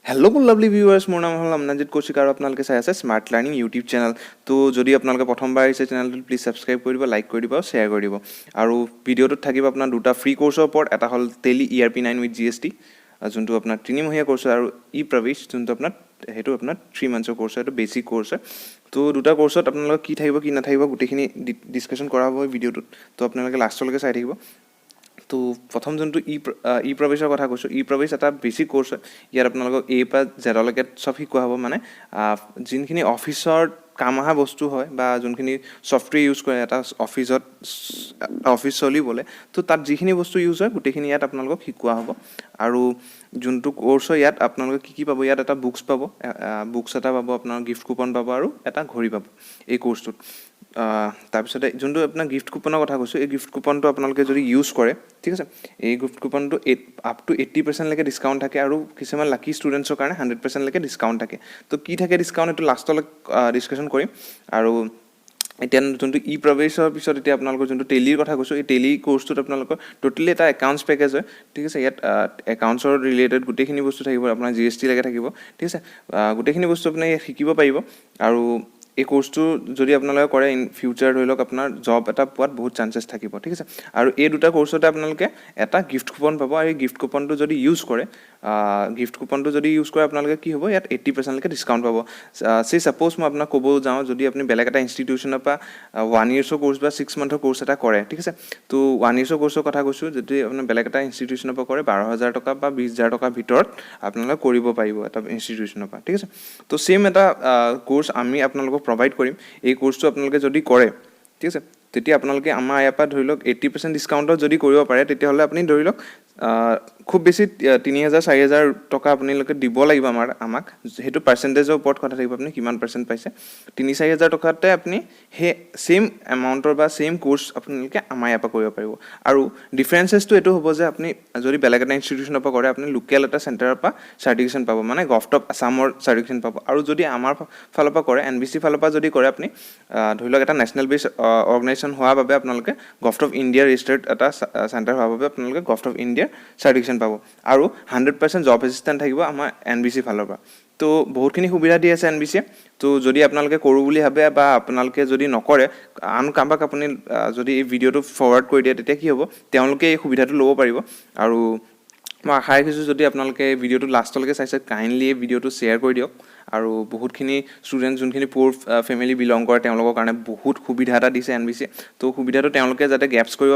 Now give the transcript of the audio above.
Hello lovely viewers मोर नाम हल अमनाजित कौशिक और आपलोके चाই আছে स्मार्ट लार्निंग यूट्यूब चैनल। तो जदि आपलोके प्रथमबार आइছে चैनलটো प्लिज सब्सक्राइब कर लाइक कर शेयर कर और भिडिओटत থাকিব আপোনাৰ দুটা ফ্ৰী কোৰ্সৰ ওপৰত এটা হল টেলি ERP9 উইথ GST যোনটো আপোনাৰ 3 মহীয়া কোৰ্স আৰু ই প্ৰৱেশ যোনটো আপোনাৰ হেতু আপোনাৰ 3 মান্থৰ কোৰ্স এটা বেসিক কোৰ্স তো দুটা কোৰ্সত আপোনালোক কি থাকিব কি নাথাকিব গুটেখিনি ডিসকাশন কৰা হ'ব ভিডিওটোত। তো আপোনালোকে লাষ্টলৈকে চাই থাকিব। तो प्रथम जो इ प्रवेशर कथा कैसा इ प्रवेश এটা बेसिक कोर्स है। यार आपलोक ए पा जेडলৈকে सब शिकोৱা হ'ব মানে जिनखिनि অফিসৰ কাম অহা বস্তু হয় বা যোনখিনি সফটওয়্যাৰ ইউজ কৰে এটা অফিসত অফিস চলিবলে তো তাত যিখিনি বস্তু ইউজ হয় গুটেখিনি ইয়াত আপোনালোকক শিকোৱা হ'ব। আৰু যোনটো কোৰ্স ইয়াত আপোনালোকে কি পাব ইয়াত এটা বুকস পাব বুকস এটা পাব আপোনাৰ গিফট কুপন পাব আৰু এটা ঘড়ী পাব এই কোৰ্সটোত। তাৰপিছতে যোনটো আপোনাৰ গিফট কুপনৰ কথা কৈছো এই গিফট কুপনটো আপোনালোকে যদি ইউজ কৰে ঠিক আছে এই গিফট কুপনটো আপ টু 80% লৈকে ডিসকাউন্ট থাকে আৰু কিছুমান লাকি ষ্টুডেন্টছৰ কাৰণে 100% লৈকে ডিসকাউন্ট থাকে। তো কি থাকে ডিসকাউন্ট এটো লাষ্টলৈকে ডিসকাশন কৰিম। আৰু এতিয়া যোনটো ই প্ৰৱেশৰ পিছত এতিয়া আপোনালোকৰ যোনটো টেলিৰ কথা কৈছো এই টেলি কোৰ্সটোত আপোনালোকৰ টোটালি এটা একাউন্টস পেকেজ হয় ঠিক আছে। ইয়াত একাউন্টছৰ ৰিলেটেড গুটেখিনি বস্তু থাকিব আপোনাৰ GST লাগে থাকিব ঠিক আছে গুটেখিনি বস্তু আপুনি শিকিব পাৰিব। আৰু এই কোৰ্সটো যদি আপোনালোকে কৰে ইন ফিউচাৰ ধৰি লওক আপোনাৰ জব এটা পোৱাত বহুত চান্সেছ থাকিব ঠিক আছে। আৰু এই দুটা কোৰ্সতে আপোনালোকে এটা গিফট কুপন পাব আৰু এই গিফট কুপনটো যদি ইউজ কৰে আপোনালোকে কি হ'ব ইয়াত 80% লৈকে ডিসকাউন্ট পাব। সে সাপোজ মই আপোনাক ক'ব যাওঁ যদি আপুনি বেলেগ এটা ইনষ্টিটিউচনৰ পৰা 1 ইয়াৰ্ছৰ কোৰ্স বা 6 মান্থৰ কোৰ্স এটা কৰে ঠিক আছে। তো 1 ইয়াৰ্ছৰ কোৰ্সৰ কথা কৈছো যদি আপুনি বেলেগ এটা ইনষ্টিটিউচনৰ পৰা কৰে 12000 টকা বা 20000 টকাৰ ভিতৰত আপোনালোকে কৰিব পাৰিব এটা ইনষ্টিটিউচনৰ পৰা ঠিক আছে। তো সেম এটা কোৰ্স আমি আপোনালোকক প্ৰভাইড কৰিম। এই কোৰ্সটো আপোনালোকে যদি কৰে ঠিক আছে তেতিয়া আপোনালোকে আমাৰ ইয়াৰ পৰা ধৰি লওক 80% ডিসকাউন্টত যদি কৰিব পাৰে তেতিয়া হলে আপুনি ধৰি লওক খুব বেছি 3000 4000 টকা আপোনালোকে দিব লাগিব আমাক হেতু পাৰ্সেন্টেজৰ ওপৰত কথা থাকিব আপুনি কিমান পাৰ্সেন্ট পাইছে 3-4000 টকাতে আপুনি হে সেম এমাউন্টৰ বা সেম কোৰ্স আপোনালোকে আমাৰ ইয়াৰ পৰা কৰিব পাৰিব। আৰু ডিফাৰেন্সেসটো এটো হ'ব যে আপুনি যদি বেলেগ এটা ইনষ্টিটিউচনৰ পৰা কৰে আপুনি লোকেল এটা সেন্টাৰৰ পৰা সাৰ্টিফিকেশন পাব মানে গভৰ্নমেন্ট অফ আসামৰ সাৰ্টিফিকেশন পাব। আৰু যদি আমাৰ ফালৰ পৰা কৰে NBC ফালৰ পৰা যদি কৰে আপুনি ধৰি লওক এটা নেশনাল বেস অৰ্গানাইজেশন হোৱাৰ বাবে আপোনালোকে গভৰ্নমেন্ট অফ ইণ্ডিয়া ৰেজিষ্টাৰ্ড এটা সেন্টাৰ হোৱাৰ বাবে আপোনালোকে গভৰ্নমেন্ট অফ ইণ্ডিয়া সাৰ্টিফিকেশন পাব। আৰু 100% জব এসিস্ট্যান্ট থাকিব আমাৰ NBC ফালৰ পৰা। তো বহুতখিনি সুবিধা দি আছে NBC। তো যদি আপোনালোকে কৰো বুলি ভাবে বা আপোনালোকে যদি নকৰে আন কামবাক আপুনি যদি এই ভিডিওটো ফৰৱাৰ্ড কৰি দিয়ে তেতিয়া কি হ'ব তেওঁলোকে এই সুবিধাটো ল'ব পাৰিব। আৰু মই আশা ৰাখিছো যদি আপোনালোকে ভিডিওটো লাষ্টলৈকে চাইছে কাইন্ডলি এই ভিডিওটো শ্বেয়াৰ কৰি দিয়ক। আৰু বহুতখিনি ষ্টুডেন্ট যোনখিনি পুৰ ফ্যামিলি বিলং কৰে তেওঁলোকৰ কাৰণে বহুত সুবিধা এটা দিছে NBC। তো সুবিধাটো তেওঁলোকে যাতে গ্যাপছ কৰিব